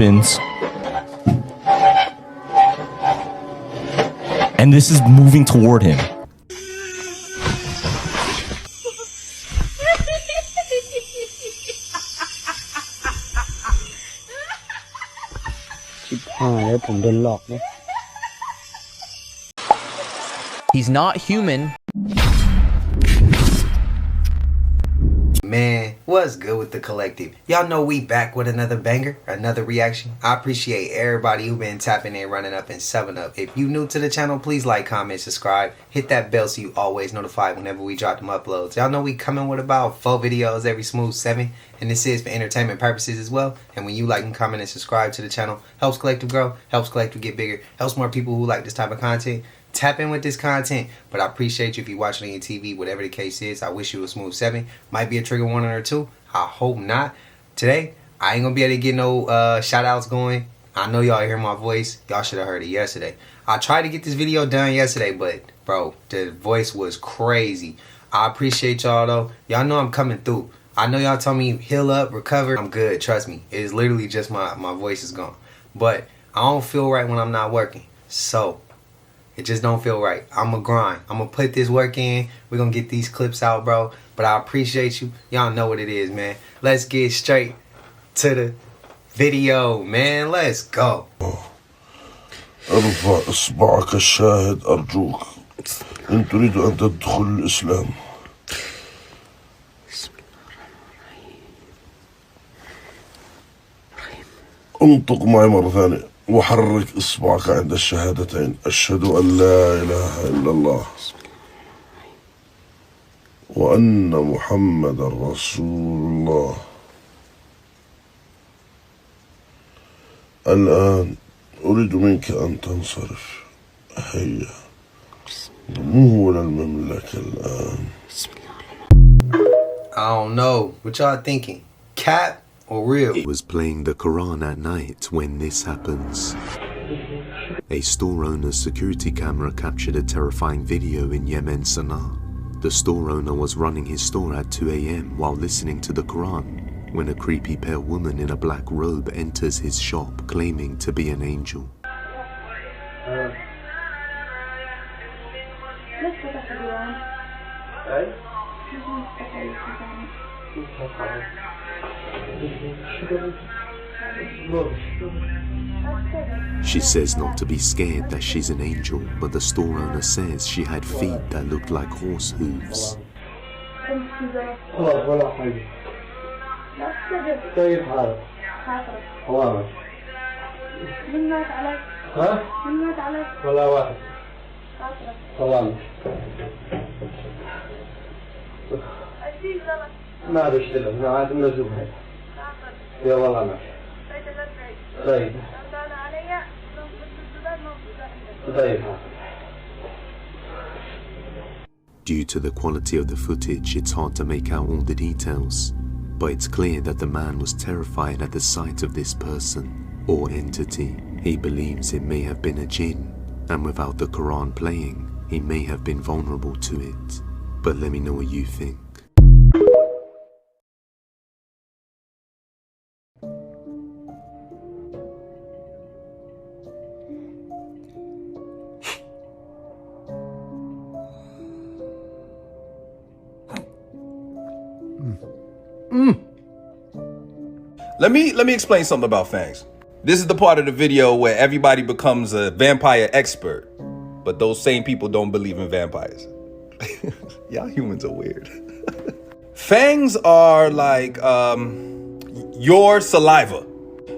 spins. And this is moving toward him. He's not human. Man, what's good with the collective? Y'all know we back with another banger, another reaction. I appreciate everybody who been tapping in, running up, and subbing up. If you new to the channel, please like, comment, subscribe. Hit that bell so you always notified whenever we drop them uploads. Y'all know we coming with about 4 videos every smooth 7. And this is for entertainment purposes as well. And when you like and comment and subscribe to the channel, helps collective grow, helps collective get bigger, helps more people who like this type of content tap in with this content. But I appreciate you if you're watching on your TV, whatever the case is. I wish you a smooth 7. Might be a trigger warning or 2. I hope not. Today, I ain't gonna be able to get no shout outs going. I know y'all hear my voice. Y'all should have heard it yesterday. I tried to get this video done yesterday, but bro, the voice was crazy. I appreciate y'all though. Y'all know I'm coming through. I know y'all told me heal up, recover. I'm good, trust me. It is literally just my voice is gone. But I don't feel right when I'm not working. So it just don't feel right. I'm going to grind. I'm going to put this work in. We're going to get these clips out, bro. But I appreciate you. Y'all know what it is, man. Let's get straight to the video, man. Let's go. ارفع إصبعك الشاهد أرجوك إن تريد أن تدخل الإسلام. انطق معي مرة ثانية وحرك إصبعك عند الشهادتين أشهد أن لا إله إلا الله وأن محمد رسول الله. الآن أريد منك أن تنصرف. هيا مو للمملكة الآن. I don't know. What y'all thinking? Cap or real? He was playing the Quran at night when this happens. A store owner's security camera captured a terrifying video in Yemen, Sana'a. The store owner was running his store at 2 a.m. while listening to the Quran when a creepy pale woman in a black robe enters his shop claiming to be an angel. She says not to be scared, that she's an angel, but the store owner says she had feet that looked like horse hooves. ما بشتغل أنا عاد منزوب هاي يا والله ما طيب طيب. Due to the quality of the footage, it's hard to make out all the details, but it's clear that the man was terrified at the sight of this person or entity. He believes it may have been a jinn, and without the Quran playing, he may have been vulnerable to it. But let me know what you think. Let me explain something about fangs. This is the part of the video where everybody becomes a vampire expert, but those same people don't believe in vampires. Y'all humans are weird. Fangs are like your saliva.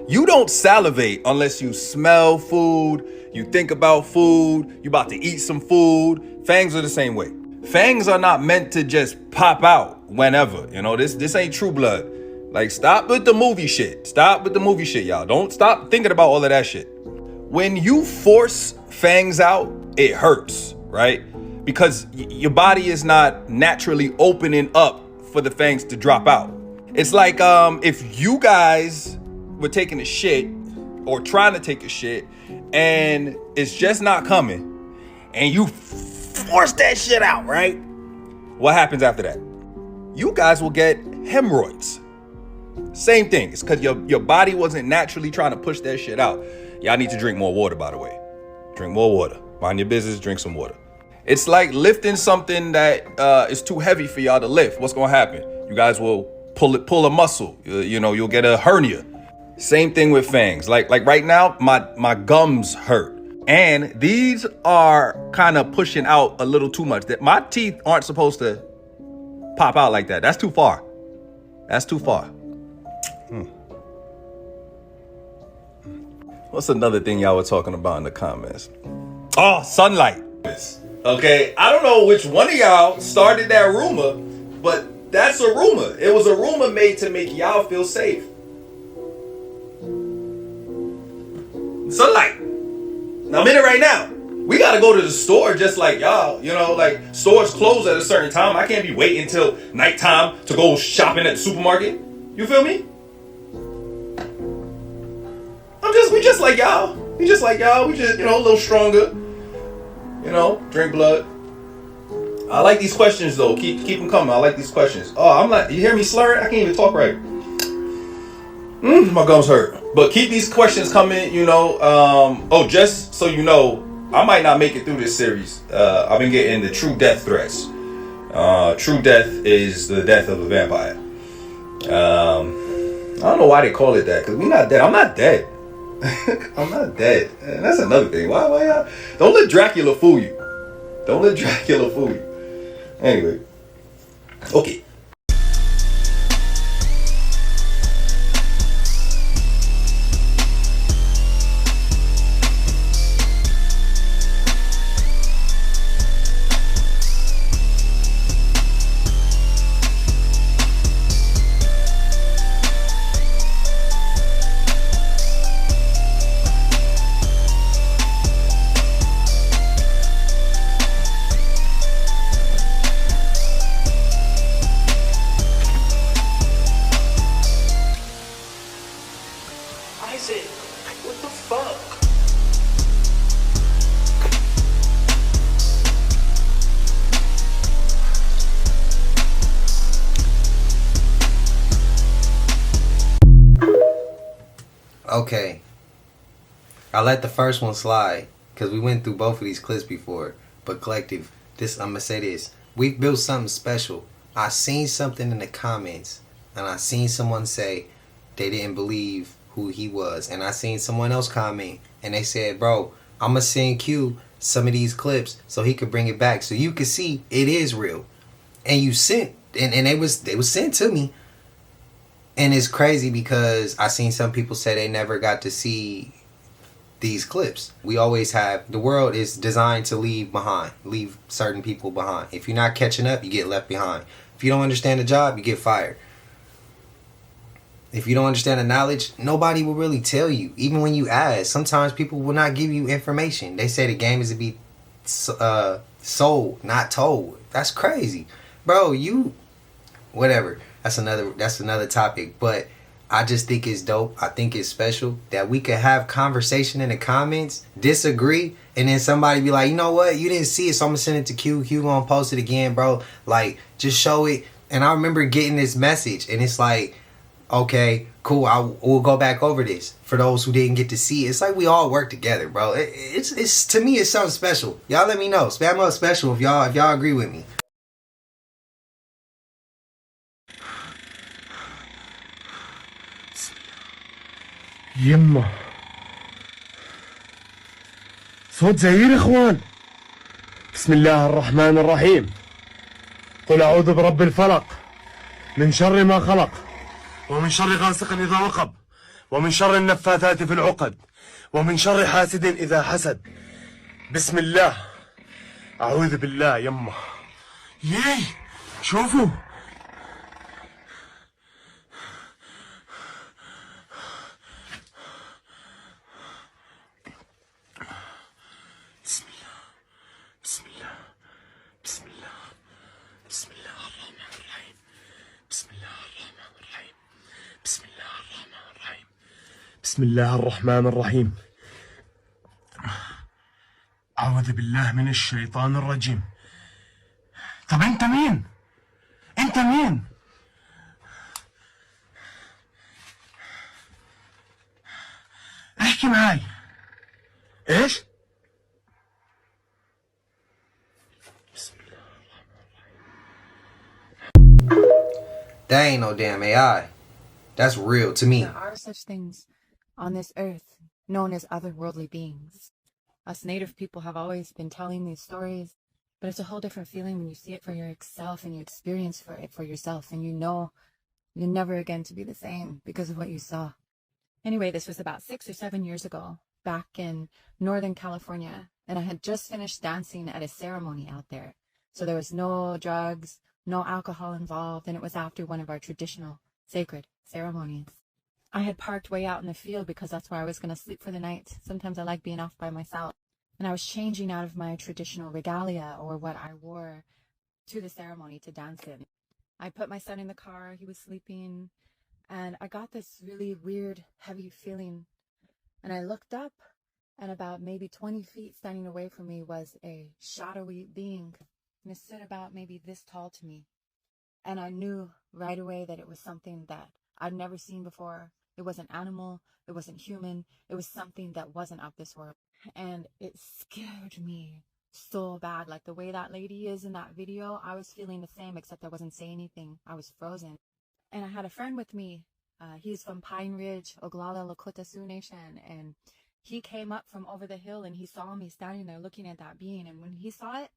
You don't salivate unless you smell food, you think about food, you about to eat some food. Fangs are the same way. Fangs are not meant to just pop out whenever. You know, this ain't True Blood. Like, stop with the movie shit. Stop with the movie shit, y'all. Don't stop thinking about all of that shit. When you force fangs out, it hurts, right? Because your body is not naturally opening up for the fangs to drop out. It's like if you guys were taking a shit or trying to take a shit and it's just not coming and you force that shit out, right? What happens after that? You guys will get hemorrhoids. Same thing. It's because your body wasn't naturally trying to push that shit out. Y'all need to drink more water, by the way. Drink more water. Mind your business, drink some water. It's like lifting something that is too heavy for y'all to lift. What's gonna happen? You guys will pull a muscle. You'll get a hernia. Same thing with fangs. Like right now, my gums hurt. And these are kind of pushing out a little too much. That my teeth aren't supposed to pop out like that. That's too far. That's too far. What's another thing y'all were talking about in the comments? Oh, sunlight. Okay, I don't know which one of y'all started that rumor, but that's a rumor. It was a rumor made to make y'all feel safe. Sunlight. Now I'm in it right now. We gotta go to the store just like y'all. Like stores close at a certain time. I can't be waiting until nighttime to go shopping at the supermarket. You feel me? We just like y'all. We just like y'all. We just, a little stronger. Drink blood. I like these questions though. Keep them coming. I like these questions. Oh, I'm like, you hear me slurring? I can't even talk right. My gums hurt. But keep these questions coming, just so you know, I might not make it through this series. I've been getting the true death threats. True death is the death of a vampire. I don't know why they call it that, because we're not dead. I'm not dead. I'm not dead. And that's another thing. Why y'all? Don't let Dracula fool you. Don't let Dracula fool you. Anyway. Okay. What the fuck? Okay. I let the first one slide because we went through both of these clips before. But collective, I'm gonna say this. We've built something special. I seen something in the comments and I seen someone say they didn't believe who he was, and I seen someone else comment and they said, bro, I'm gonna send Q some of these clips so he could bring it back so you could see it is real. And you sent and they was sent to me. And it's crazy because I seen some people say they never got to see these clips. We always have, the world is designed to leave certain people behind. If you're not catching up, you get left behind. If you don't understand the job, you get fired. If you don't understand the knowledge, nobody will really tell you. Even when you ask, sometimes people will not give you information. They say the game is to be sold, not told. That's crazy. Bro, whatever. That's another topic. But I just think it's dope. I think it's special that we could have conversation in the comments, disagree, and then somebody be like, you know what? You didn't see it, so I'm going to send it to Q. Q going to post it again, bro. Like, just show it. And I remember getting this message, and it's like, okay, cool. We'll go back over this for those who didn't get to see it. It's like we all work together, bro. It's to me, it's something special. Y'all let me know. Spam up special if y'all agree with me. يمه صوت زئير اخوان. بسم الله الرحمن الرحيم. قل اعوذ برب الفلق من شر ما خلق ومن شر غاسق اذا وقب ومن شر النفاثات في العقد ومن شر حاسد اذا حسد. بسم الله اعوذ بالله. يمه ياي شوفوا بسم الله الرحمن الرحيم. أعوذ بالله من الشيطان الرجيم. طب أنت مين؟ أنت مين؟ احكي معي. ايش؟ That ain't no damn AI. That's real to me. There are such things on this earth known as otherworldly beings. Us native people have always been telling these stories, but it's a whole different feeling when you see it for yourself and you experience it for yourself, and you know you're never again to be the same because of what you saw. Anyway, this was about 6 or 7 years ago, back in Northern California, and I had just finished dancing at a ceremony out there. So there was no drugs, no alcohol involved, and it was after one of our traditional sacred ceremonies. I had parked way out in the field because that's where I was going to sleep for the night. Sometimes I like being off by myself. And I was changing out of my traditional regalia, or what I wore to the ceremony to dance in. I put my son in the car, he was sleeping, and I got this really weird, heavy feeling. And I looked up, and about maybe 20 feet standing away from me was a shadowy being. And it stood about maybe this tall to me. And I knew right away that it was something that I'd never seen before. It wasn't animal, it wasn't human, it was something that wasn't of this world. And it scared me so bad. Like the way that lady is in that video, I was feeling the same, except I wasn't saying anything. I was frozen. And I had a friend with me. He's from Pine Ridge, Oglala Lakota Sioux Nation. And he came up from over the hill and he saw me standing there looking at that being. And when he saw it,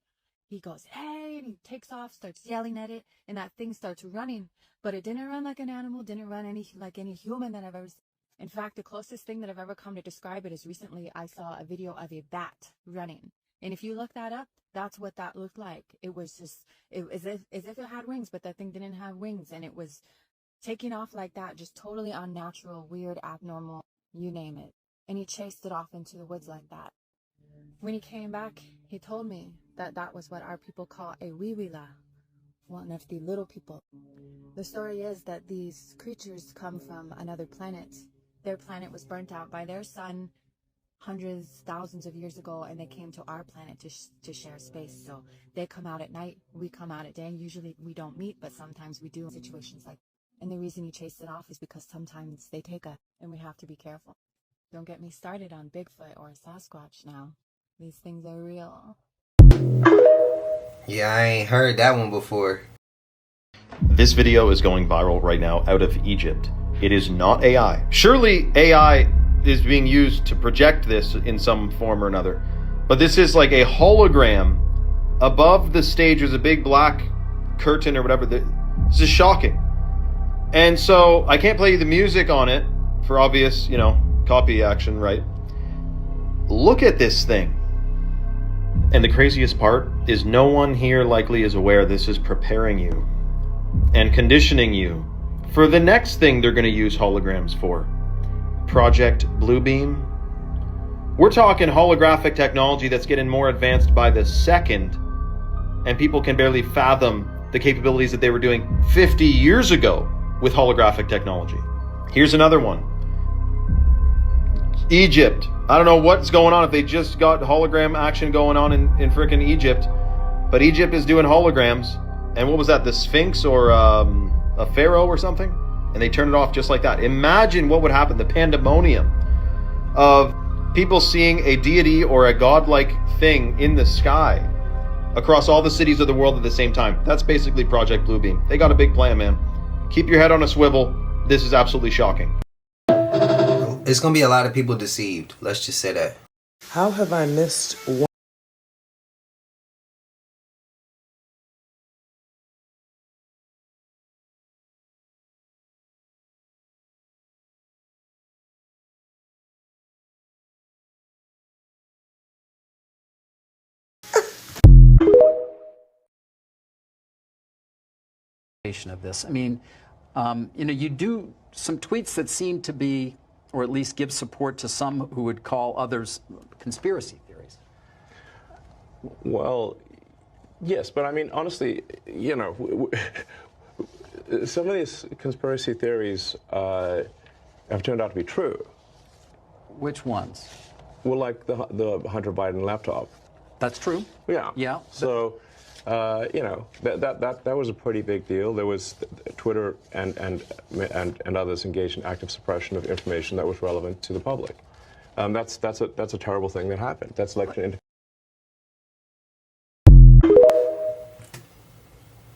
he goes, hey, and he takes off, starts yelling at it, and that thing starts running. But it didn't run like an animal, didn't run like any human that I've ever seen. In fact, the closest thing that I've ever come to describe it is recently I saw a video of a bat running. And if you look that up, that's what that looked like. It was just, as if it had wings, but that thing didn't have wings. And it was taking off like that, just totally unnatural, weird, abnormal, you name it. And he chased it off into the woods like that. When he came back, he told me that that was what our people call a wiwila, one of the little people. The story is that these creatures come from another planet. Their planet was burnt out by their sun hundreds, thousands of years ago, and they came to our planet to share space. So they come out at night, we come out at day. Usually we don't meet, but sometimes we do in situations like that. And the reason he chased it off is because sometimes they take us, and we have to be careful. Don't get me started on Bigfoot or Sasquatch now. These things are real. Yeah, I ain't heard that one before. This video is going viral right now out of Egypt. It is not AI. Surely AI is being used to project this in some form or another. But this is like a hologram. Above the stage is a big black curtain or whatever. This is shocking. And so I can't play you the music on it for obvious, copy action, right? Look at this thing. And the craziest part is no one here likely is aware this is preparing you and conditioning you for the next thing they're going to use holograms for. Project Bluebeam. We're talking holographic technology that's getting more advanced by the second, and people can barely fathom the capabilities that they were doing 50 years ago with holographic technology. Here's another one. Egypt. I don't know what's going on, if they just got hologram action going on in frickin' Egypt, but Egypt is doing holograms. And what was that, the Sphinx or a pharaoh or something? And they turned it off just like that. Imagine what would happen, the pandemonium of people seeing a deity or a godlike thing in the sky across all the cities of the world at the same time. That's basically Project Bluebeam. They got a big plan, man. Keep your head on a swivel. This is absolutely shocking. It's gonna be a lot of people deceived. Let's just say that. How have I missed one? Of this. I mean, you do some tweets that seem to be, or at least give support to some who would call others conspiracy theories. Well, yes, but I mean, honestly, some of these conspiracy theories have turned out to be true. Which ones? Well, like the Hunter Biden laptop. That's true. Yeah. Yeah. So, that was a pretty big deal. There was Twitter and others engaged in active suppression of information that was relevant to the public. That's a terrible thing that happened. That's like.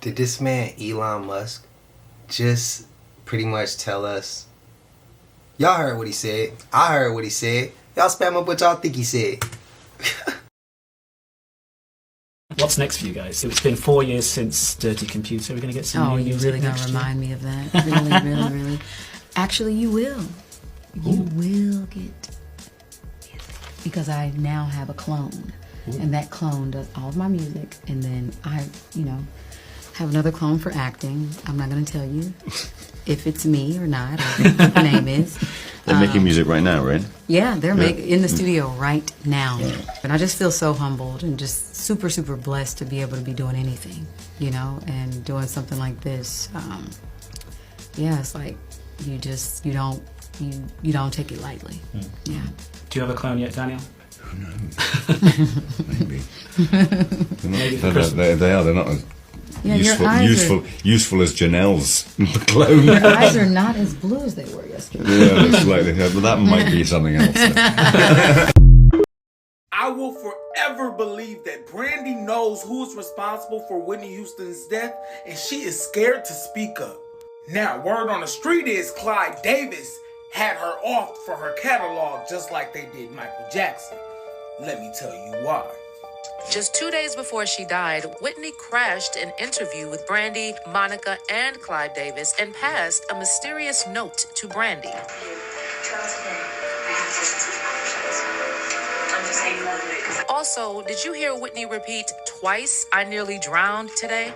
Did this man Elon Musk just pretty much tell us? Y'all heard what he said. I heard what he said. Y'all spam up what y'all think he said. What's next for you guys? It's been 4 years since Dirty Computer. We're going to get some new music. Oh, you're really going to remind me of that. Really. Actually, you will. You will get music. Because I now have a clone. Ooh. And that clone does all of my music. And then I, have another clone for acting. I'm not going to tell you if it's me or not, or what the name is. They're making music right now, right? Yeah, they're in the studio right now. Yeah. And I just feel so humbled and just super, super blessed to be able to be doing anything, and doing something like this. It's like you don't take it lightly. Yeah. Do you have a clone yet, Daniel? Who knows? Maybe. They are. They're not as useful as Janelle's clone. Your eyes are not as blue as they were yesterday. Yeah, that's likely. But that might be something else. I will forever believe that Brandy knows who's responsible for Whitney Houston's death, and she is scared to speak up. Now, word on the street is Clyde Davis had her off for her catalog just like they did Michael Jackson. Let me tell you why. Just 2 days before she died, Whitney crashed an interview with Brandy, Monica, and Clyde Davis and passed a mysterious note to Brandy. Also, did you hear Whitney repeat twice, "I nearly drowned today"?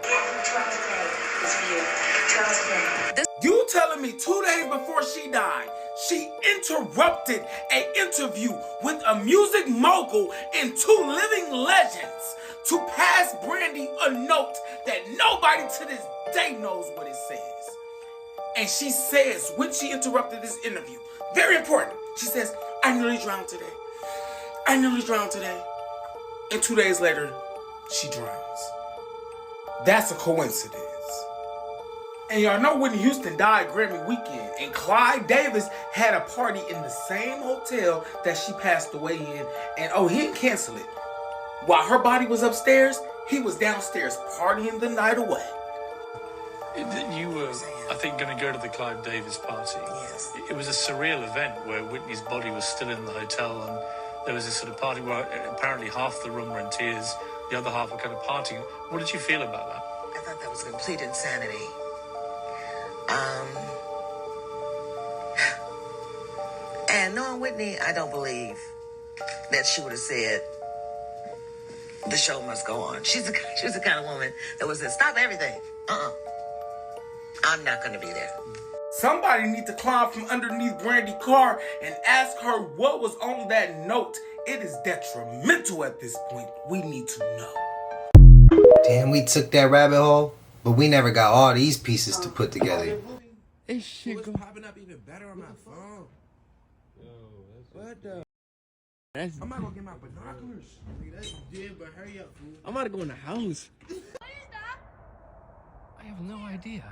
You telling me 2 days before she died, she interrupted an interview with a music mogul and two living legends to pass Brandy a note that nobody to this day knows what it says. And she says, when she interrupted this interview, very important, she says, "I nearly drowned today. I nearly drowned today." And 2 days later, she drowns. That's a coincidence. And y'all know Whitney Houston died Grammy weekend, and Clyde Davis had a party in the same hotel that she passed away in, and he didn't cancel it. While her body was upstairs, he was downstairs partying the night away. You were, I think, going to go to the Clyde Davis party. Yes. It was a surreal event where Whitney's body was still in the hotel, and there was this sort of party where apparently half the room were in tears, the other half were kind of partying. What did you feel about that? I thought that was complete insanity. And knowing Whitney, I don't believe that she would have said, "The show must go on." She's the kind of woman that would say, "Stop everything. I'm not going to be there." Somebody need to climb from underneath Brandy's car and ask her what was on that note. It is detrimental at this point. We need to know. Damn, we took that rabbit hole, but we never got all these pieces to put together. This shit popping up even better on my phone. What the? I'm not gonna get my binoculars. That's dead, but hurry up, fool. I'm about to go in the house. I have no idea.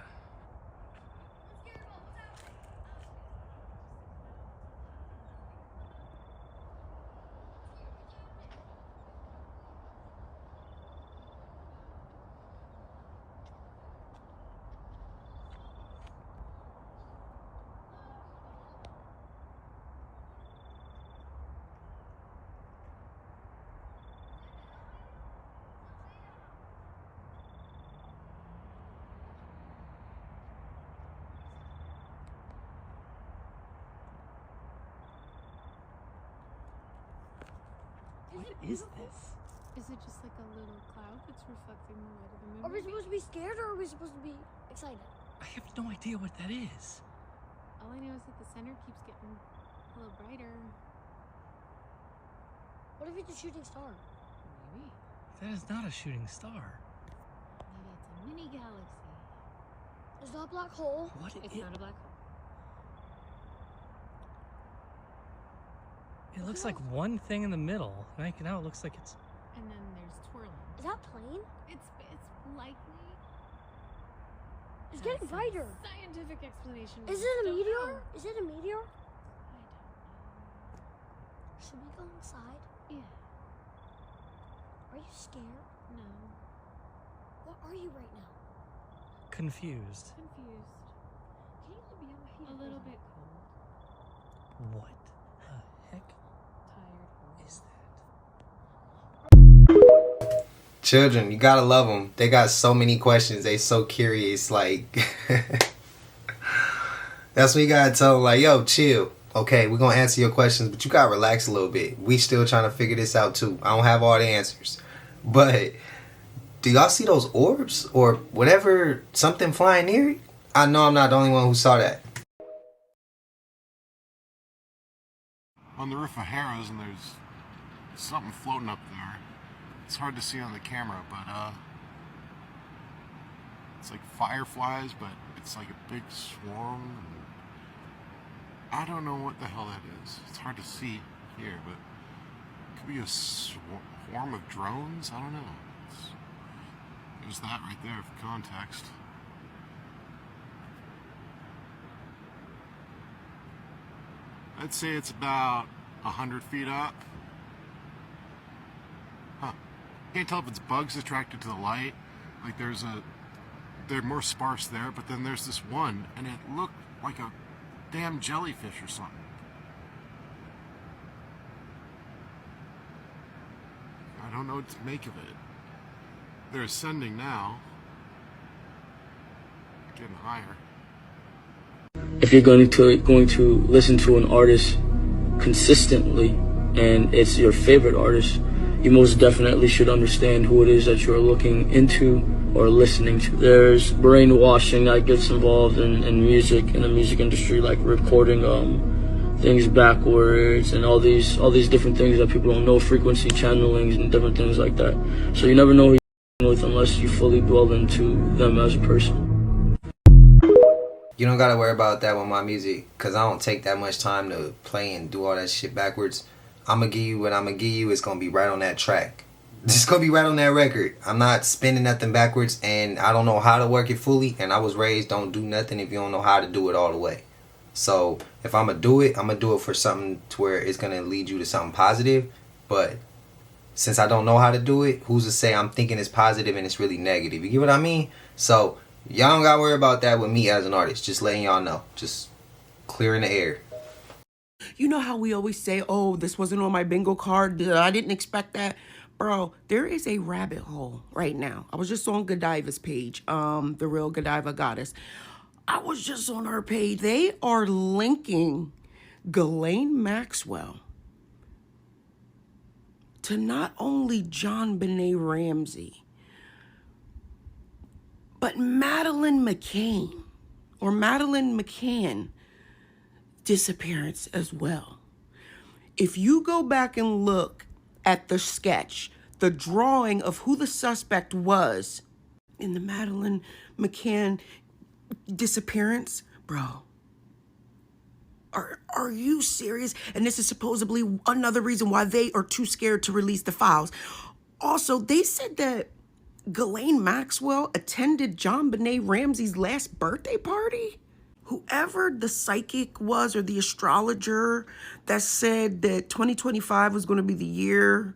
What is this? Is it just like a little cloud that's reflecting the light of the moon? Are we supposed to be scared or are we supposed to be excited? I have no idea what that is. All I know is that the center keeps getting a little brighter. What if it's a shooting star? Maybe. That is not a shooting star. Maybe it's a mini galaxy. Is that a black hole? What? It's not a black hole. It looks like one thing in the middle. Right now it looks like it's... And then there's twirling. Is that plane? It's likely... It's getting brighter. Scientific explanation. Is it a meteor? Is it a meteor? Should we go inside? Yeah. Are you scared? No. What are you right now? Confused. Confused. Can you let me have a heat? A little bit cold. What the heck Tired. is that? Children, you gotta love them. They got so many questions. They so curious. Like, that's when you gotta tell them, like, yo, chill. Okay, we're gonna answer your questions, but you gotta relax a little bit. We still trying to figure this out too. I don't have all the answers. But do y'all see those orbs or whatever, something flying near it? I know I'm not the only one who saw that. On the roof of Harrah's, and there's something floating up there. It's hard to see on the camera, but it's like fireflies, but it's like a big swarm. I don't know what the hell that is. It's hard to see here, but it could be a swarm of drones. I don't know. There's that right there for context. I'd say it's about 100 feet up. Huh. Can't tell if it's bugs attracted to the light. Like they're more sparse there, but then there's this one, and it looked like a damn jellyfish or something. I don't know what to make of it. They're ascending now. Getting higher. If you're going to listen to an artist consistently and it's your favorite artist, you most definitely should understand who it is that you're looking into or listening to. There's brainwashing that gets involved in music, in the music industry, like recording things backwards and all these different things that people don't know, frequency channelings and different things like that. So you never know who you're with unless you fully delve into them as a person. You don't gotta worry about that with my music, cause I don't take that much time to play and do all that shit backwards. I'ma give you what I'ma give you. It's gonna be right on that track. It's gonna be right on that record. I'm not spinning nothing backwards, and I don't know how to work it fully. And I was raised, don't do nothing if you don't know how to do it all the way. So if I'ma do it for something to where it's gonna lead you to something positive. But since I don't know how to do it, who's to say I'm thinking it's positive and it's really negative? You get what I mean? So y'all don't gotta worry about that with me as an artist. Just letting y'all know. Just clearing the air. You know how we always say, oh, this wasn't on my bingo card. I didn't expect that. Bro, there is a rabbit hole right now. I was just on Godiva's page, the real Godiva goddess. I was just on her page. They are linking Ghislaine Maxwell to not only John Benet Ramsey, but Madeleine McCann disappearance as well. If you go back and look at the sketch, the drawing of who the suspect was in the Madeleine McCann disappearance, bro, are you serious? And this is supposedly another reason why they are too scared to release the files. Also, they said that Ghislaine Maxwell attended John Benet Ramsey's last birthday party. Whoever the psychic was or the astrologer that said that 2025 was going to be the year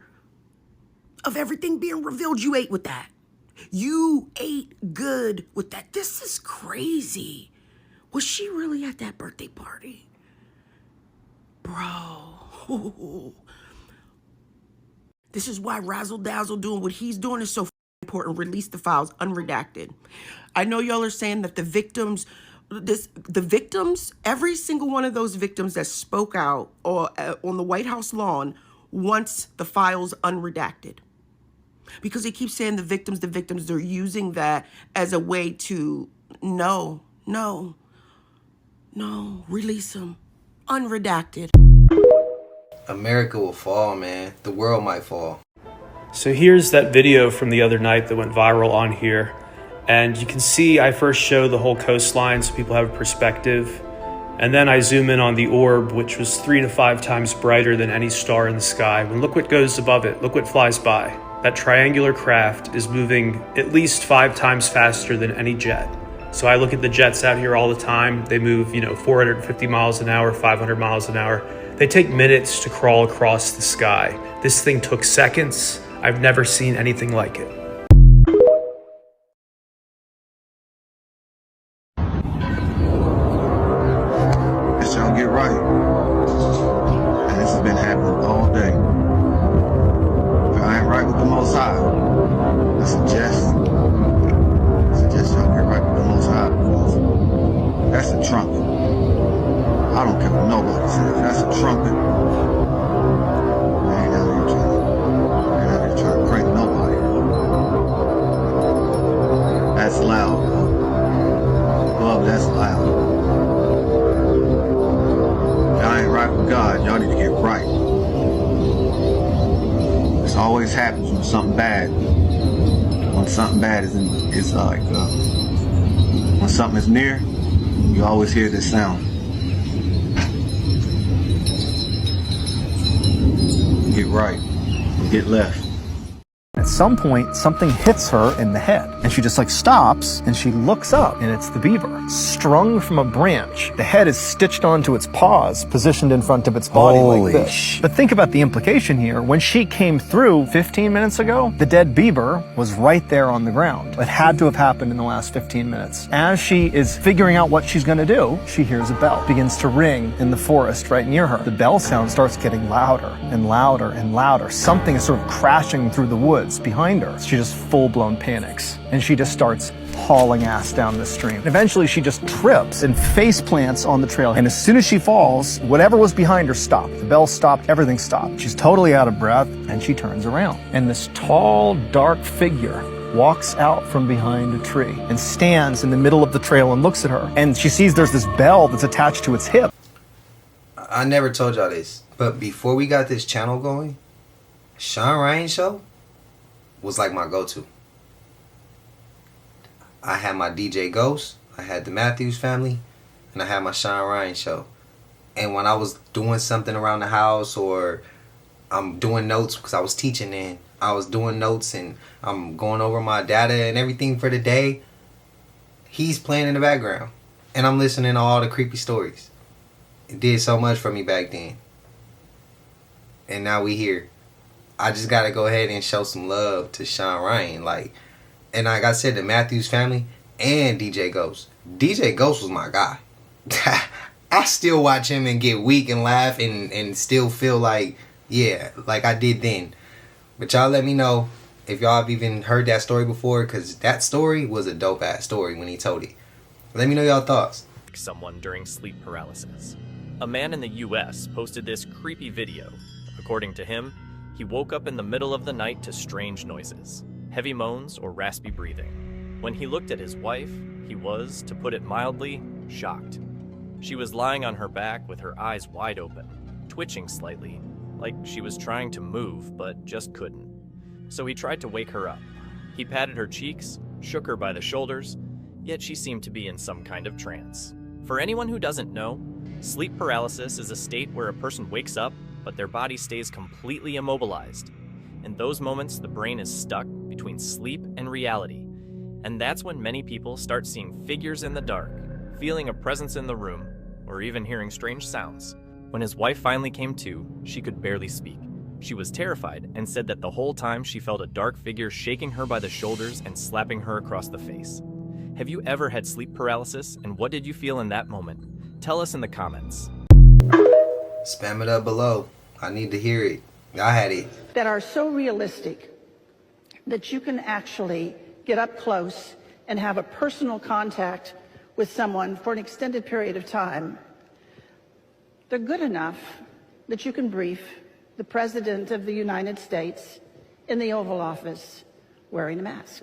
of everything being revealed, you ate with that. You ate good with that. This is crazy. Was she really at that birthday party? Bro. This is why Razzle Dazzle doing what he's doing is so important. Release the files unredacted. I know y'all are saying that the victims, every single one of those victims that spoke out or on the White House lawn wants the files unredacted. Because they keep saying the victims, they're using that as a way to, no, release them. Unredacted. America will fall, man. The world might fall. So here's that video from the other night that went viral on here. And you can see I first show the whole coastline so people have a perspective. And then I zoom in on the orb, which was 3 to 5 times brighter than any star in the sky. And look what goes above it. Look what flies by. That triangular craft is moving at least 5 times faster than any jet. So I look at the jets out here all the time. They move, 450 miles an hour, 500 miles an hour. They take minutes to crawl across the sky. This thing took seconds. I've never seen anything like it. It's trying to get right. And this has been happening all day. If I ain't right with the Most High, I suggest y'all get right with the Most High, because that's a trumpet. I don't care what nobody says. That's a trumpet. I ain't out here trying to prank nobody. That's loud. Bub, that's loud. Y'all ain't right with God. Y'all need to get right. This always happens when something bad. When something bad is like when something is near, you always hear this sound. Get right, get left. At some point, something hits her in the head, and she just like stops, and she looks up, and it's the beaver, strung from a branch. The head is stitched onto its paws, positioned in front of its body like this. But think about the implication here. When she came through 15 minutes ago, the dead beaver was right there on the ground. It had to have happened in the last 15 minutes. As she is figuring out what she's gonna do, she hears a bell, begins to ring in the forest right near her. The bell sound starts getting louder and louder and louder. Something is sort of crashing through the woods behind her. She just full-blown panics, and she just starts hauling ass down the stream. Eventually she just trips and face plants on the trail, and as soon as she falls, whatever was behind her stopped. The bell stopped, everything stopped. She's totally out of breath, and she turns around, and this tall, dark figure walks out from behind a tree and stands in the middle of the trail and looks at her, and she sees there's this bell that's attached to its hip. I never told y'all this, but before we got this channel going, Sean Ryan show was like my go-to. I had my DJ Ghost, I had the Matthews family, and I had my Sean Ryan show. And when I was doing something around the house, or I'm doing notes, because I was teaching then, I was doing notes and I'm going over my data and everything for the day, he's playing in the background. And I'm listening to all the creepy stories. It did so much for me back then. And now we here. I just gotta go ahead and show some love to Sean Ryan, and like I said, the Matthews family and DJ Ghost. DJ Ghost was my guy. I still watch him and get weak and laugh and still feel like, yeah, like I did then. But y'all let me know if y'all have even heard that story before, because that story was a dope ass story when he told it. Let me know y'all thoughts. Someone during sleep paralysis. A man in the US posted this creepy video. According to him, he woke up in the middle of the night to strange noises, heavy moans or raspy breathing. When he looked at his wife, he was, to put it mildly, shocked. She was lying on her back with her eyes wide open, twitching slightly, like she was trying to move but just couldn't. So he tried to wake her up. He patted her cheeks, shook her by the shoulders, yet she seemed to be in some kind of trance. For anyone who doesn't know, sleep paralysis is a state where a person wakes up but their body stays completely immobilized. In those moments, the brain is stuck between sleep and reality. And that's when many people start seeing figures in the dark, feeling a presence in the room, or even hearing strange sounds. When his wife finally came to, she could barely speak. She was terrified and said that the whole time she felt a dark figure shaking her by the shoulders and slapping her across the face. Have you ever had sleep paralysis, and what did you feel in that moment? Tell us in the comments. Spam it up below. I need to hear it. I had it. That are so realistic that you can actually get up close and have a personal contact with someone for an extended period of time. They're good enough that you can brief the President of the United States in the Oval Office wearing a mask.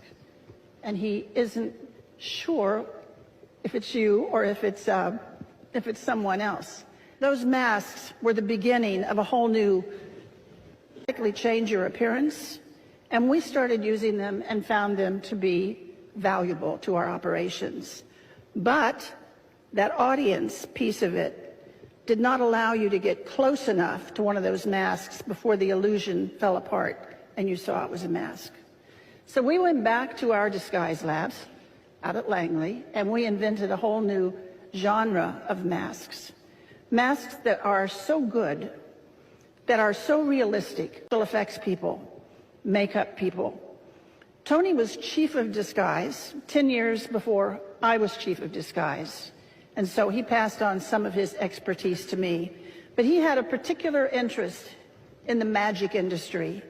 And he isn't sure if it's you or if it's someone else. Those masks were the beginning of a whole new, radically change your appearance, and we started using them and found them to be valuable to our operations. But that audience piece of it did not allow you to get close enough to one of those masks before the illusion fell apart and you saw it was a mask. So we went back to our disguise labs out at Langley, and we invented a whole new genre of masks. Masks that are so good, that are so realistic, still affects people, make up people. Tony was chief of disguise 10 years before I was chief of disguise. And so he passed on some of his expertise to me. But he had a particular interest in the magic industry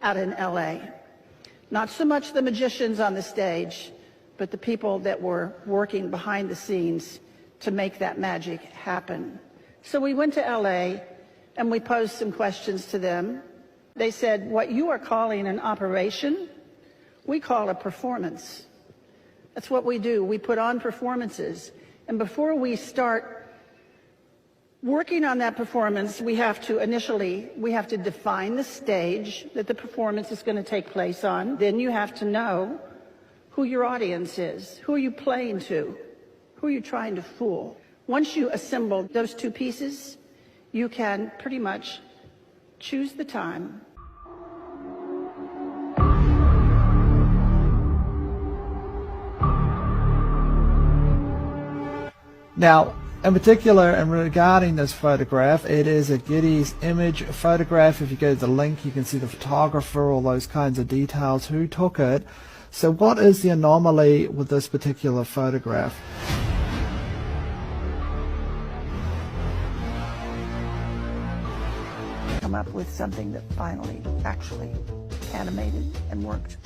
out in LA. Not so much the magicians on the stage, but the people that were working behind the scenes to make that magic happen. So we went to LA and we posed some questions to them. They said, what you are calling an operation, we call a performance. That's what we do. We put on performances. And before we start working on that performance, we have to define the stage that the performance is going to take place on. Then you have to know who your audience is. Who are you playing to? Who are you trying to fool? Once you assemble those two pieces, you can pretty much choose the time. Now, in particular, and regarding this photograph, it is a Getty's image photograph. If you go to the link, you can see the photographer, all those kinds of details, who took it. So what is the anomaly with this particular photograph? Come up with something that finally actually animated and worked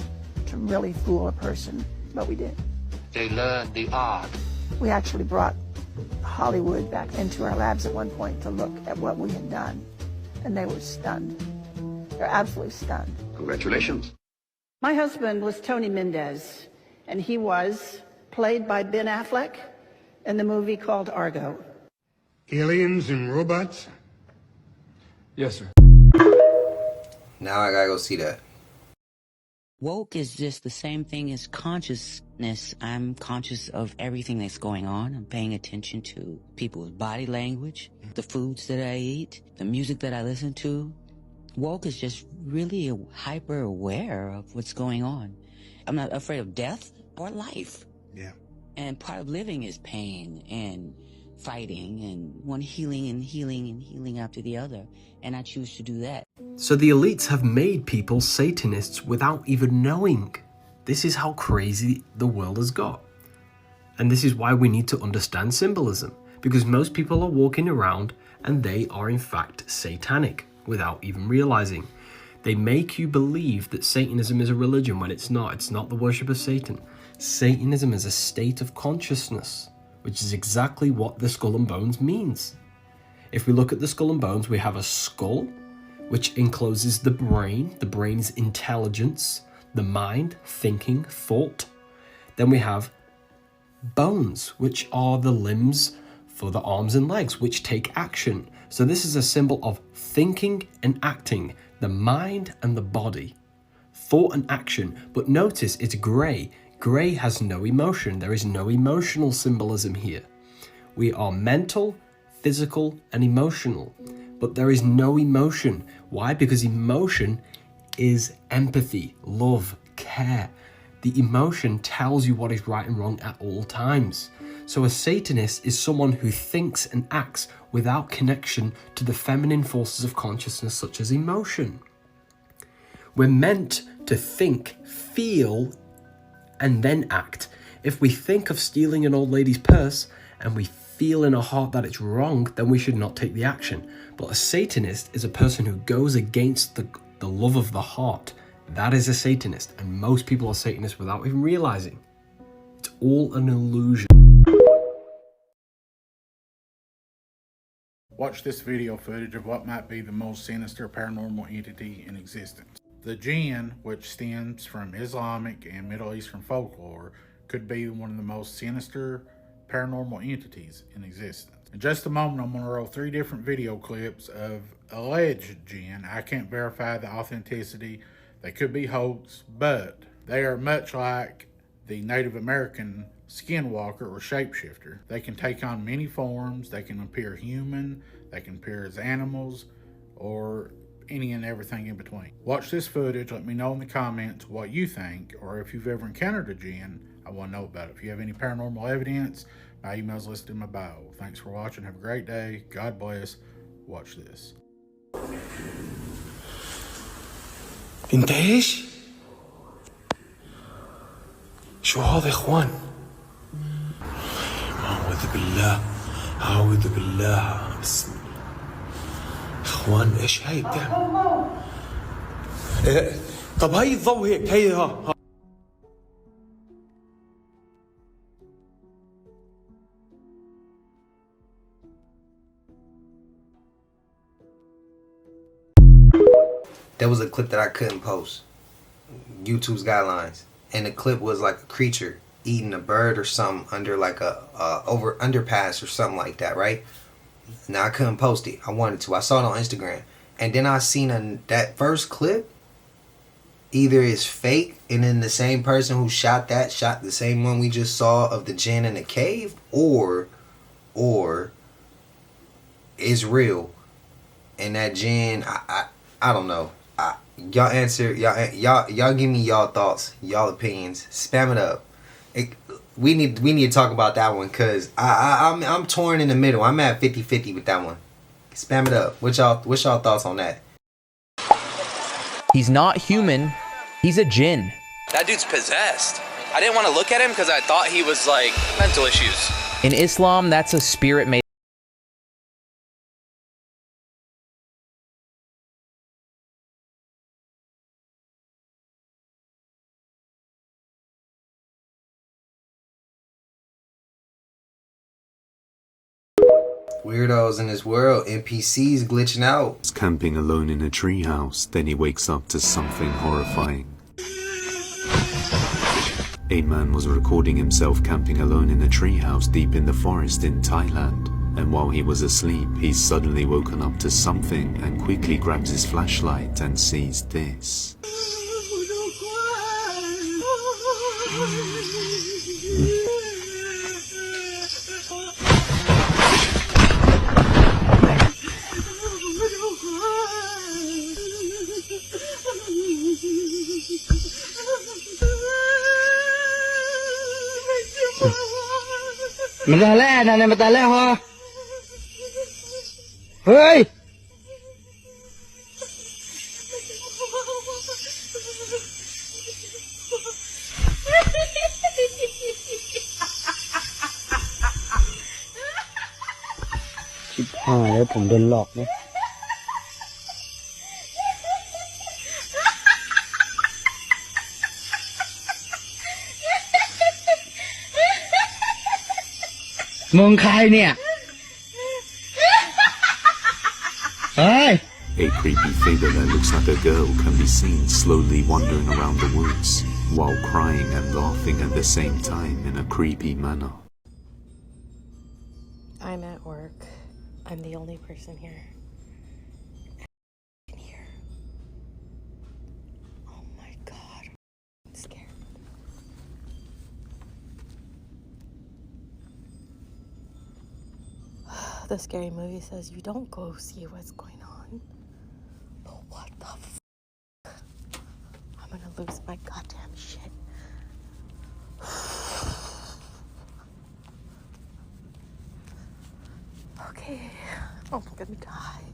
to really fool a person, but we did. They learned the art. We actually brought Hollywood back into our labs at one point to look at what we had done, and they were stunned. They're absolutely stunned. Congratulations. My husband was Tony Mendez, and he was played by Ben Affleck in the movie called Argo. Aliens and robots? Yes, sir. Now I gotta go see that. Woke is just the same thing as consciousness. I'm conscious of everything that's going on. I'm paying attention to people's body language, the foods that I eat, the music that I listen to. Woke is just really hyper aware of what's going on. I'm not afraid of death or life. Yeah. And part of living is pain and fighting and one healing and healing and healing after the other. And I choose to do that. So the elites have made people Satanists without even knowing. This is how crazy the world has got. And this is why we need to understand symbolism, because most people are walking around and they are in fact satanic without even realizing. They make you believe that Satanism is a religion when it's not. It's not the worship of Satan. Satanism is a state of consciousness, which is exactly what the skull and bones means. If we look at the skull and bones, we have a skull, which encloses the brain. The brain's intelligence, the mind, thinking, thought. Then we have bones, which are the limbs for the arms and legs, which take action. So this is a symbol of thinking and acting, the mind and the body. Thought and action, but notice it's grey. Grey has no emotion. There is no emotional symbolism here. We are mental, physical, and emotional, but there is no emotion. Why? Because emotion is empathy, love, care. The emotion tells you what is right and wrong at all times. So a Satanist is someone who thinks and acts without connection to the feminine forces of consciousness, such as emotion. We're meant to think, feel, and then act. If we think of stealing an old lady's purse and we feel in our heart that it's wrong, then we should not take the action. But a Satanist is a person who goes against the love of the heart. That is a Satanist, and most people are Satanists without even realizing. It's all an illusion. Watch this video footage of what might be the most sinister paranormal entity in existence. The jinn, which stems from Islamic and Middle Eastern folklore, could be one of the most sinister paranormal entities in existence. In just a moment, I'm going to roll 3 different video clips of alleged jinn. I can't verify the authenticity. They could be hoax, but they are much like the Native American skinwalker or shapeshifter. They can take on many forms. They can appear human. They can appear as animals or any and everything in between. Watch this footage. Let me know in the comments what you think, or if you've ever encountered a jinn. I want to know about it. If you have any paranormal evidence, My email's listed in my bio. Thanks for watching. Have a great day. God bless. Watch this. انت ايش؟ شو هذا يا اخوان؟ أعوذ بالله أعوذ بالله بسم الله. اخوان ايش هاي بتعمل؟ طب هاي الضوء هيك هي ها. There was a clip that I couldn't post. YouTube's guidelines. And the clip was like a creature eating a bird or something under like a underpass or something like that, right? Now I couldn't post it. I wanted to. I saw it on Instagram. And then I seen that first clip either is fake and then the same person who shot the same one we just saw of the jinn in the cave, or is real. And that jinn, I don't know. Y'all answer, y'all give me y'all thoughts, y'all opinions. Spam it up. We need to talk about that one, cause I'm torn in the middle. I'm at 50-50 with that one. Spam it up. What's y'all thoughts on that? He's not human. He's a jinn. That dude's possessed. I didn't want to look at him because I thought he was like mental issues. In Islam, that's a spirit made. Weirdos in this world, NPCs glitching out. He's camping alone in a treehouse, then he wakes up to something horrifying. A man was recording himself camping alone in a treehouse deep in the forest in Thailand, and while he was asleep, he's suddenly woken up to something and quickly grabs his flashlight and sees this.มันตาแร่นะเนี่ยมันตาแร่ฮะเฮ้ยชิบหายแล้วผมโดนหลอกเนี่ย มึงใครเนี่ยเฮ้ย A creepy figure that looks like a girl can be seen slowly wandering around the woods, while crying and laughing at the same time in a creepy manner. I'm at work. I'm the only person here. Oh my god. I'm scared. The scary movie says you don't go see what's going on. But what the f***? I'm gonna lose my goddamn shit. Okay. Oh, I'm gonna die.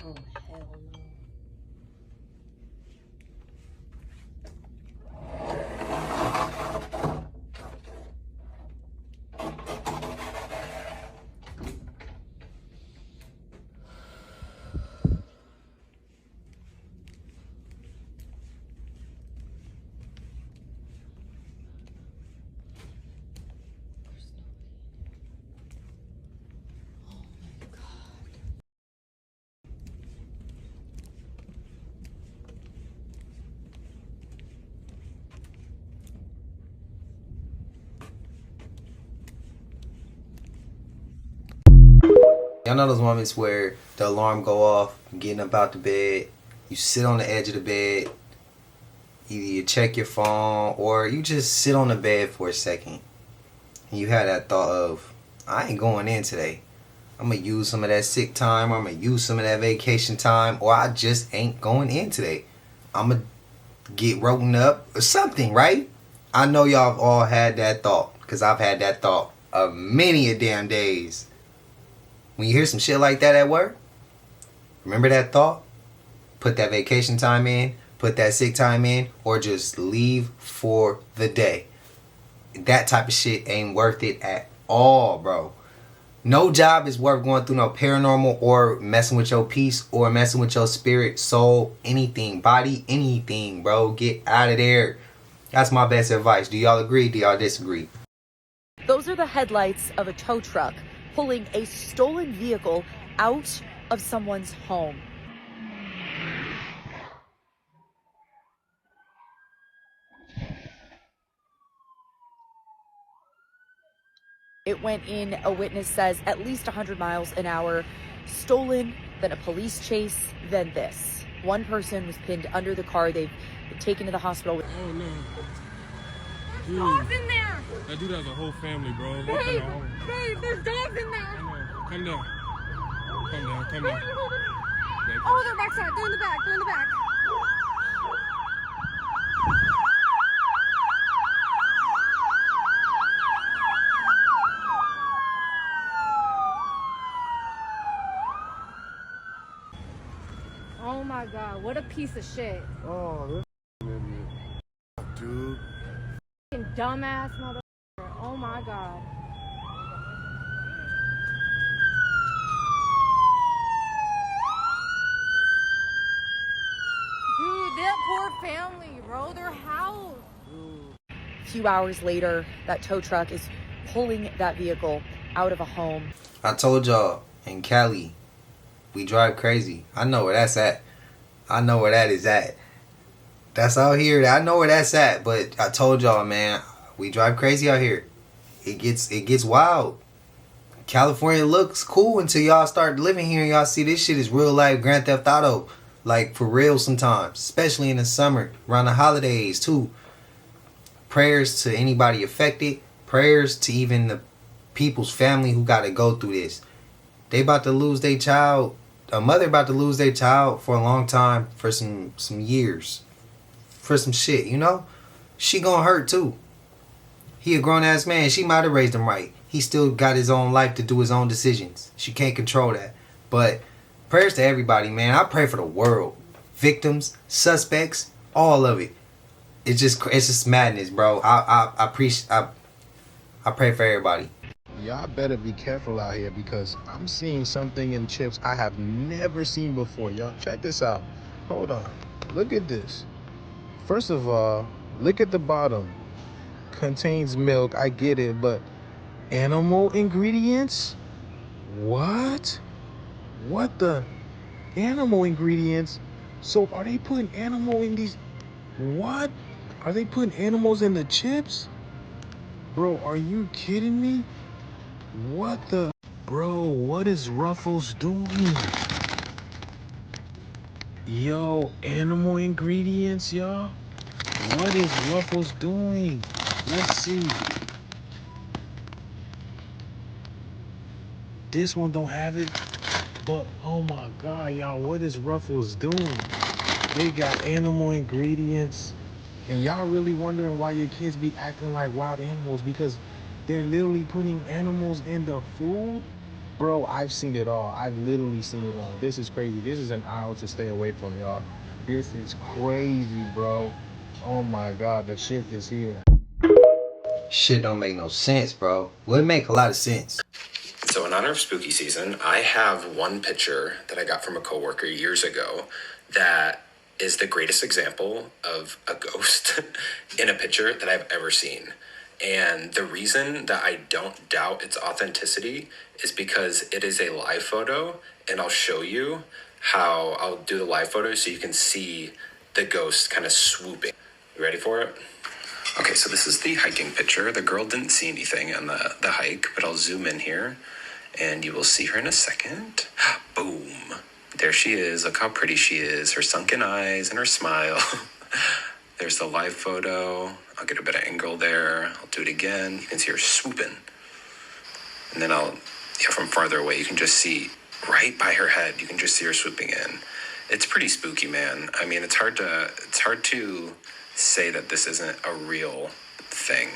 Oh, hell no. Y'all know those moments where the alarm go off, getting up out the bed, you sit on the edge of the bed, either you check your phone or you just sit on the bed for a second. And you had that thought of, I ain't going in today. I'm going to use some of that sick time, or I'm going to use some of that vacation time, or I just ain't going in today. I'm going to get roten up or something, right? I know y'all have all had that thought, because I've had that thought of many a damn days. When you hear some shit like that at work, remember that thought? Put that vacation time in, put that sick time in, or just leave for the day. That type of shit ain't worth it at all, bro. No job is worth going through no paranormal or messing with your peace or messing with your spirit, soul, anything, body, anything, bro. Get out of there. That's my best advice. Do y'all agree? Do y'all disagree? Those are the headlights of a tow truck pulling a stolen vehicle out of someone's home. It went in, a witness says, at least 100 miles an hour, stolen, then a police chase, then this. One person was pinned under the car. They've been taken to the hospital. Oh, no. There's dogs in there! That dude has a whole family, bro. Babe, there's dogs in there! Come down. Come down, come down. Oh, they're backside. They're in the back. They're in the back. Oh my god, what a piece of shit. Oh, this idiot. Dude. Fucking dumbass motherfucker. Oh my god. Dude, that poor family, bro. Their house. A few hours later, that tow truck is pulling that vehicle out of a home. I told y'all, in Cali, we drive crazy. I know where that's at. I know where that is at. That's out here. I know where that's at. But I told y'all, man, we drive crazy out here. It gets wild. California looks cool until y'all start living here and y'all see this shit is real life Grand Theft Auto. Like, for real sometimes. Especially in the summer. Around the holidays, too. Prayers to anybody affected. Prayers to even the people's family who got to go through this. They about to lose their child. A mother about to lose their child for a long time. For some years. For some shit, you know? She gonna hurt, too. He a grown-ass man. She might have raised him right. He still got his own life to do his own decisions. She can't control that. But prayers to everybody, man. I pray for the world. Victims, suspects, all of it. It's just madness, bro. I pray for everybody. Y'all better be careful out here because I'm seeing something in chips I have never seen before. Y'all check this out. Hold on. Look at this. First of all, look at the bottom. Contains milk, I get it, but animal ingredients? What? What the? Animal ingredients? So are they putting animal in these? What? Are they putting animals in the chips? Bro, are you kidding me? What the? Bro, what is Ruffles doing? Yo, animal ingredients, y'all? What is Ruffles doing? Let's see. This one don't have it, but oh my god, y'all, what is Ruffles doing? They got animal ingredients, and y'all really wondering why your kids be acting like wild animals because they're literally putting animals in the food? Bro, I've seen it all. I've literally seen it all. This is crazy. This is an aisle to stay away from, y'all. This is crazy, bro. Oh my God, the shit is here. Shit don't make no sense, bro. Well, it make a lot of sense. So in honor of spooky season, I have one picture that I got from a coworker years ago that is the greatest example of a ghost in a picture that I've ever seen. And the reason that I don't doubt its authenticity is because it is a live photo, and I'll show you how I'll do the live photo so you can see the ghost kind of swooping. You ready for it? Okay, so this is the hiking picture. The girl didn't see anything on the hike, but I'll zoom in here and you will see her in a second. Boom. There she is. Look how pretty she is. Her sunken eyes and her smile. There's the live photo. I'll get a bit of angle there. I'll do it again. You can see her swooping. And then from farther away, you can just see right by her head, you can just see her swooping in. It's pretty spooky, man. I mean, it's hard to say that this isn't a real thing.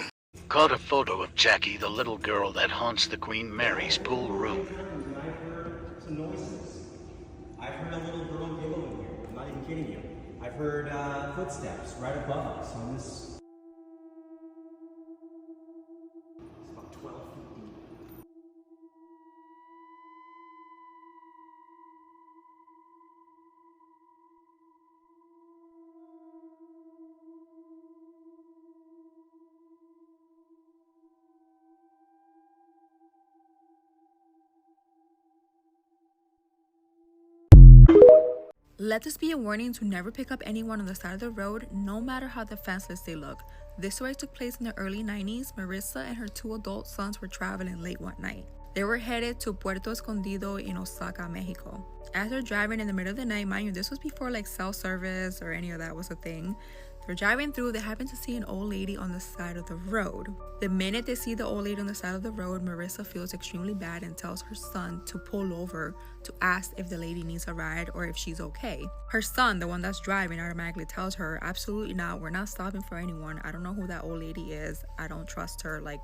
Caught a photo of Jackie, the little girl that haunts the Queen Mary's pool room. Some noises. I've heard a little girl giggle in here. I'm not even kidding you. I've heard footsteps right above us on this. It's about 12 feet deep. Let this be a warning to never pick up anyone on the side of the road, no matter how defenseless they look. This story took place in the early 90s. Marissa and her 2 adult sons were traveling late one night. They were headed to Puerto Escondido in Osaka, Mexico. As they're driving in the middle of the night, mind you, this was before like self-service or any of that was a thing. They're driving through, they happen to see an old lady on the side of the road. The minute they see the old lady on the side of the road, Marissa feels extremely bad and tells her son to pull over to ask if the lady needs a ride or if she's okay. Her son, the one that's driving, automatically tells her, absolutely not, we're not stopping for anyone. I don't know who that old lady is. I don't trust her. Like,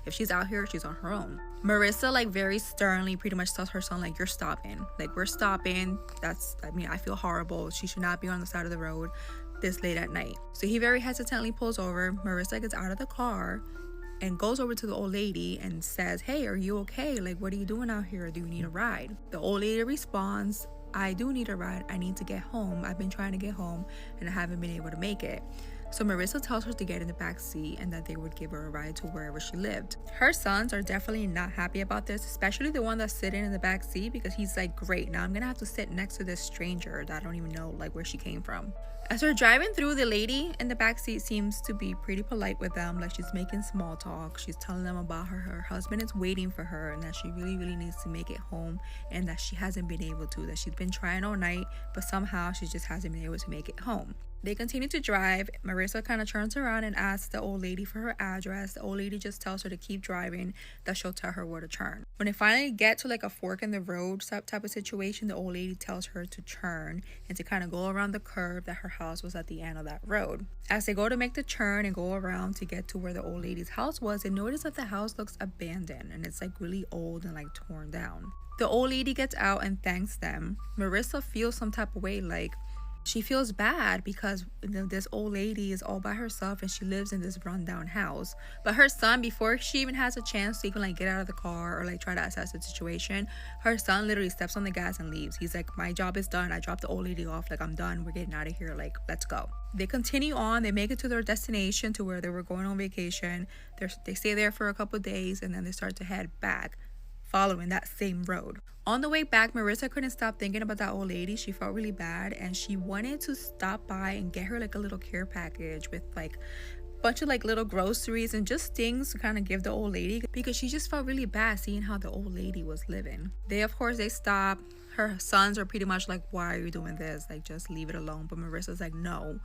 if she's out here, she's on her own. Marissa, like, very sternly pretty much tells her son, like, you're stopping. Like, we're stopping. I feel horrible. She should not be on the side of the road this late at night. So he very hesitantly pulls over. Marissa gets out of the car and goes over to the old lady and says, hey, are you okay? Like, what are you doing out here? Do you need a ride? The old lady responds, I do need a ride. I need to get home. I've been trying to get home and I haven't been able to make it. So Marissa tells her to get in the back seat and that they would give her a ride to wherever she lived. Her sons are definitely not happy about this, especially the one that's sitting in the back seat, because he's like, great, now I'm gonna have to sit next to this stranger that I don't even know like where she came from. As they're driving through, the lady in the back seat seems to be pretty polite with them. Like, she's making small talk. She's telling them about her husband is waiting for her and that she really needs to make it home and that she hasn't been able to, that she's been trying all night, but somehow she just hasn't been able to make it home. They continue to drive. Marissa kind of turns around and asks the old lady for her address. The old lady just tells her to keep driving, that she'll tell her where to turn. When they finally get to like a fork in the road type of situation, the old lady tells her to turn and to kind of go around the curve, that her house was at the end of that road. As they go to make the turn and go around to get to where the old lady's house was, they notice that the house looks abandoned and it's like really old and like torn down. The old lady gets out and thanks them. Marissa feels some type of way, like she feels bad because this old lady is all by herself and she lives in this rundown house. But her son, before she even has a chance to even like get out of the car or like try to assess the situation, her son literally steps on the gas and leaves. He's like, my job is done. I dropped the old lady off. Like, I'm done. We're getting out of here. Like, let's go. They continue on. They make it to their destination, to where they were going on vacation. They stay there for a couple of days and then they start to head back, following that same road. On the way back, Marissa couldn't stop thinking about that old lady. She felt really bad and she wanted to stop by and get her like a little care package with like a bunch of like little groceries and just things to kind of give the old lady, because she just felt really bad seeing how the old lady was living. They stop. Her sons are pretty much like, why are you doing this? Like, just leave it alone. But Marissa's like, no,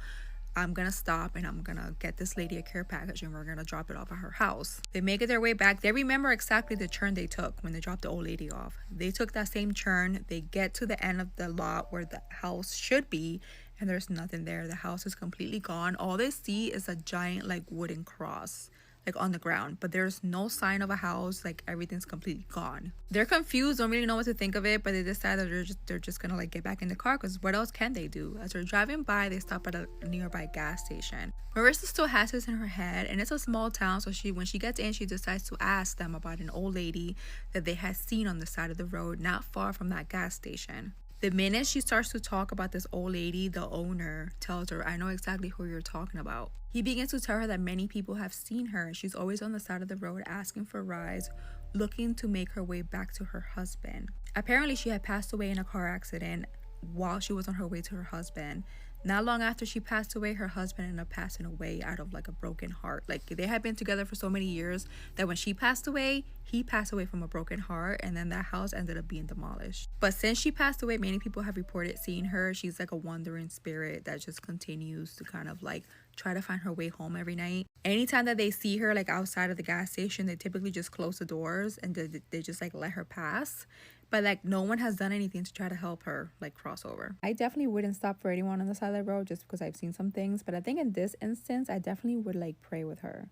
I'm gonna stop and I'm gonna get this lady a care package and we're gonna drop it off at her house. They make it their way back. They remember exactly the turn they took when they dropped the old lady off. They took that same turn. They get to the end of the lot where the house should be and there's nothing there. The house is completely gone. All they see is a giant like wooden cross like on the ground, but there's no sign of a house. Like everything's completely gone. They're confused, don't really know what to think of it, but they decide that they're just gonna like get back in the car, because what else can they do? As they're driving by, they stop at a nearby gas station. Marissa still has this in her head, and it's a small town, so when she gets in, she decides to ask them about an old lady that they had seen on the side of the road not far from that gas station. The minute she starts to talk about this old lady, the owner tells her, "I know exactly who you're talking about." He begins to tell her that many people have seen her. She's always on the side of the road asking for rides, looking to make her way back to her husband. Apparently, she had passed away in a car accident while she was on her way to her husband. Not long after she passed away, her husband ended up passing away out of like a broken heart. Like they had been together for so many years that when she passed away, he passed away from a broken heart, and then that house ended up being demolished. But since she passed away, many people have reported seeing her. She's like a wandering spirit that just continues to kind of like try to find her way home every night. Anytime that they see her like outside of the gas station, they typically just close the doors and they just like let her pass. But like no one has done anything to try to help her like cross over. I definitely wouldn't stop for anyone on the side of the road just because I've seen some things. But I think in this instance, I definitely would like pray with her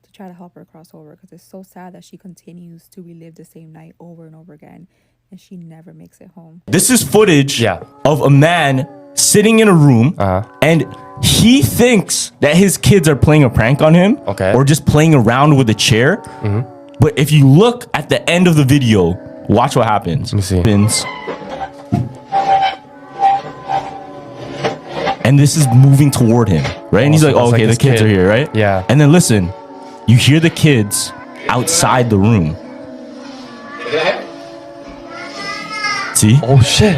to try to help her cross over, because it's so sad that she continues to relive the same night over and over again and she never makes it home. This is footage of a man sitting in a room and he thinks that his kids are playing a prank on him or just playing around with a chair. But if you look at the end of the video, watch what happens. Let me see. And this is moving toward him, right? And he's like, oh, okay, the kids are here, right? Yeah. And then listen, you hear the kids outside the room. See? Oh, shit.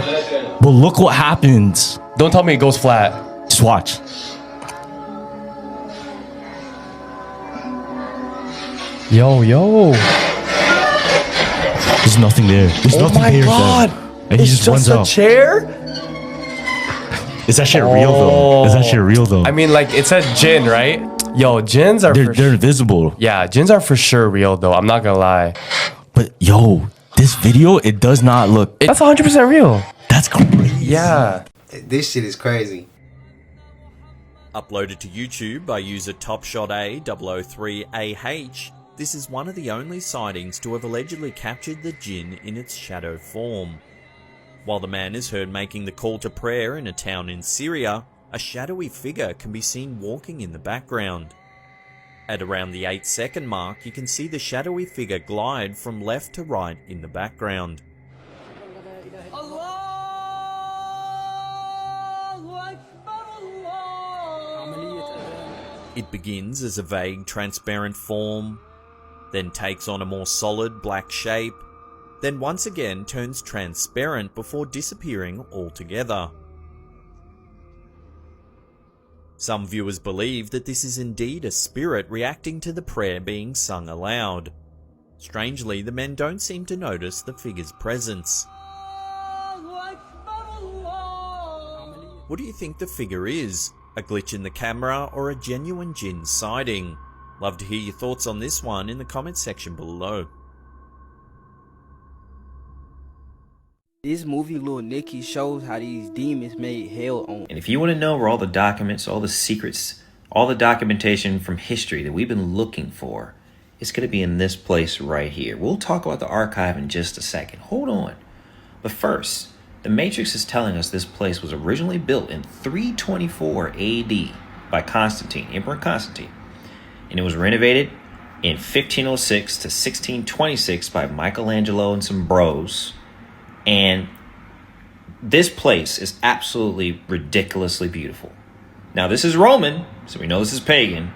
But look what happens. Don't tell me it goes flat. Just watch. Yo. There's nothing there. There's nothing there. Oh my god. And he just runs out. Chair? Is that shit real though? Is that shit real though? I mean, like, it said jinn, right? Yo, jinns are they're invisible. Yeah, jinns are for sure real though. I'm not gonna lie. But yo, this video, it does not look. That's 100% real. That's crazy. Yeah. This shit is crazy. Uploaded to YouTube by user TopShotA003AH, this is one of the only sightings to have allegedly captured the jinn in its shadow form. While the man is heard making the call to prayer in a town in Syria, a shadowy figure can be seen walking in the background. At around the 8-second mark, you can see the shadowy figure glide from left to right in the background. It begins as a vague transparent form, then takes on a more solid black shape, then once again turns transparent before disappearing altogether. Some viewers believe that this is indeed a spirit reacting to the prayer being sung aloud. Strangely, the men don't seem to notice the figure's presence. What do you think the figure is? A glitch in the camera or a genuine jinn sighting? Love to hear your thoughts on this one in the comment section below. This movie, Lil Nicky, shows how these demons made hell on. And if you want to know where all the documents, all the secrets, all the documentation from history that we've been looking for, it's going to be in this place right here. We'll talk about the archive in just a second. Hold on. But first, the Matrix is telling us this place was originally built in 324 AD by Constantine, Emperor Constantine. And it was renovated in 1506 to 1626 by Michelangelo and some bros. And this place is absolutely ridiculously beautiful. Now, this is Roman, so we know this is pagan.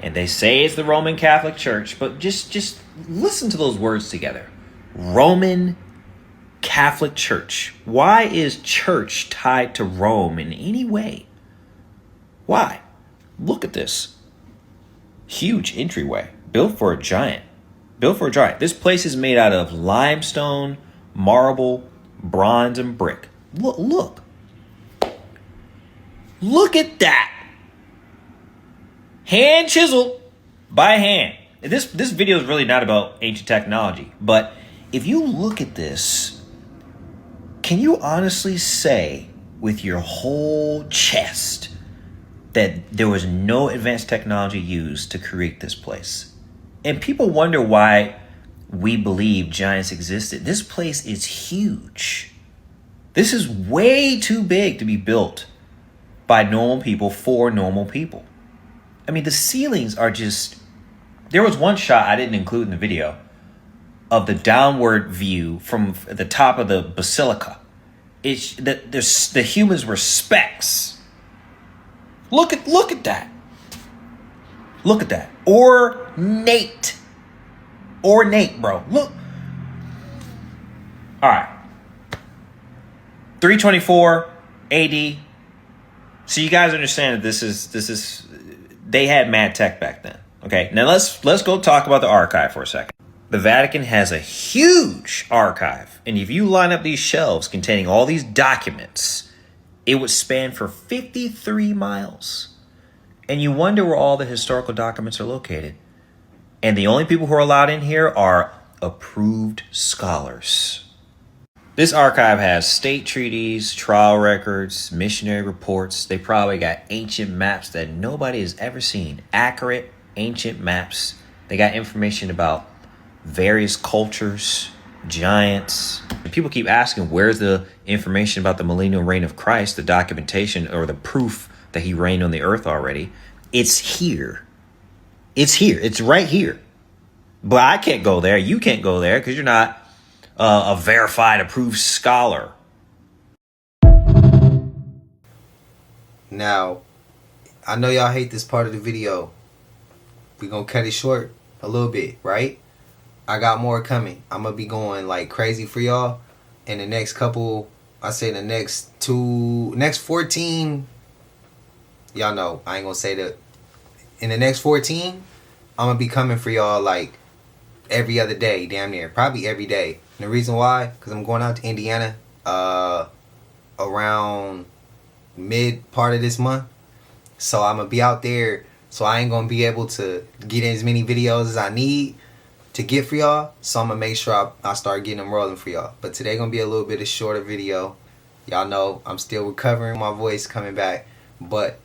And they say it's the Roman Catholic Church, but just listen to those words together. Roman Catholic Church. Why is church tied to Rome in any way? Why? Look at this. Huge entryway, built for a giant. This place is made out of limestone, marble, bronze, and brick. Look at that. Hand chiseled by hand. This video is really not about ancient technology, but if you look at this, can you honestly say with your whole chest that there was no advanced technology used to create this place? And people wonder why we believe giants existed. This place is huge. This is way too big to be built by normal people for normal people. I mean, the ceilings are just... There was one shot I didn't include in the video of the downward view from the top of the basilica. The humans were specks. Look at that. Look at that. Ornate, bro. Look. All right. 324 AD. So you guys understand that this is they had mad tech back then. Okay. Now let's go talk about the archive for a second. The Vatican has a huge archive, and if you line up these shelves containing all these documents, it would span for 53 miles. And you wonder where all the historical documents are located. And the only people who are allowed in here are approved scholars. This archive has state treaties, trial records, missionary reports. They probably got ancient maps that nobody has ever seen. Accurate ancient maps. They got information about various cultures, giants. And people keep asking, where's the information about the millennial reign of Christ, the documentation or the proof that he reigned on the earth already? It's here. It's here. It's right here. But I can't go there. You can't go there because you're not a verified, approved scholar. Now, I know y'all hate this part of the video. We're going to cut it short a little bit, right? I got more coming. I'm going to be going like crazy for y'all in the next couple, I say the next 14. Y'all know, I ain't going to say that. In the next 14, I'm going to be coming for y'all like every other day, damn near. Probably every day. And the reason why, because I'm going out to Indiana around mid part of this month. So I'm going to be out there. So I ain't going to be able to get in as many videos as I need to get for y'all. So I'm going to make sure I start getting them rolling for y'all. But today going to be a little bit of shorter video. Y'all know I'm still recovering, my voice coming back. But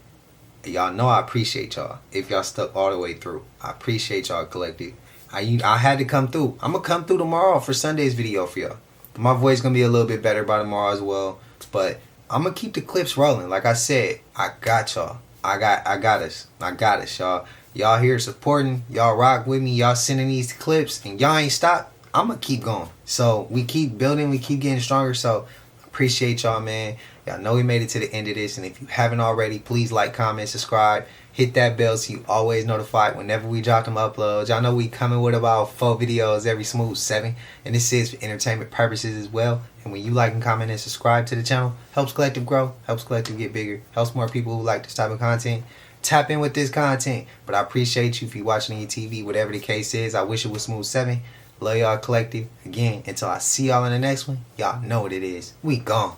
y'all know I appreciate y'all if y'all stuck all the way through. I appreciate y'all, collective. I had to come through. I'm going to come through tomorrow for Sunday's video for y'all. My voice going to be a little bit better by tomorrow as well. But I'm going to keep the clips rolling. Like I said, I got y'all. I got us. I got us, y'all. Y'all here supporting. Y'all rock with me. Y'all sending these clips. And y'all ain't stopped. I'm going to keep going. So we keep building. We keep getting stronger. So appreciate y'all, man. Y'all know we made it to the end of this. And if you haven't already, please like, comment, subscribe. Hit that bell so you always notified whenever we drop them uploads. Y'all know we coming with about 4 videos every smooth 7. And this is for entertainment purposes as well. And when you like and comment and subscribe to the channel, helps Collective grow, helps Collective get bigger, helps more people who like this type of content tap in with this content. But I appreciate you if you're watching on your TV, whatever the case is. I wish it was smooth 7. Love y'all, Collective. Again, until I see y'all in the next one, y'all know what it is. We gone.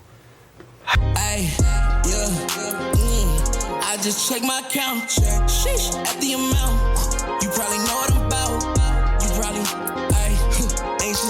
Ay, yeah, I just check my account. Sheesh, at the amount. You probably know what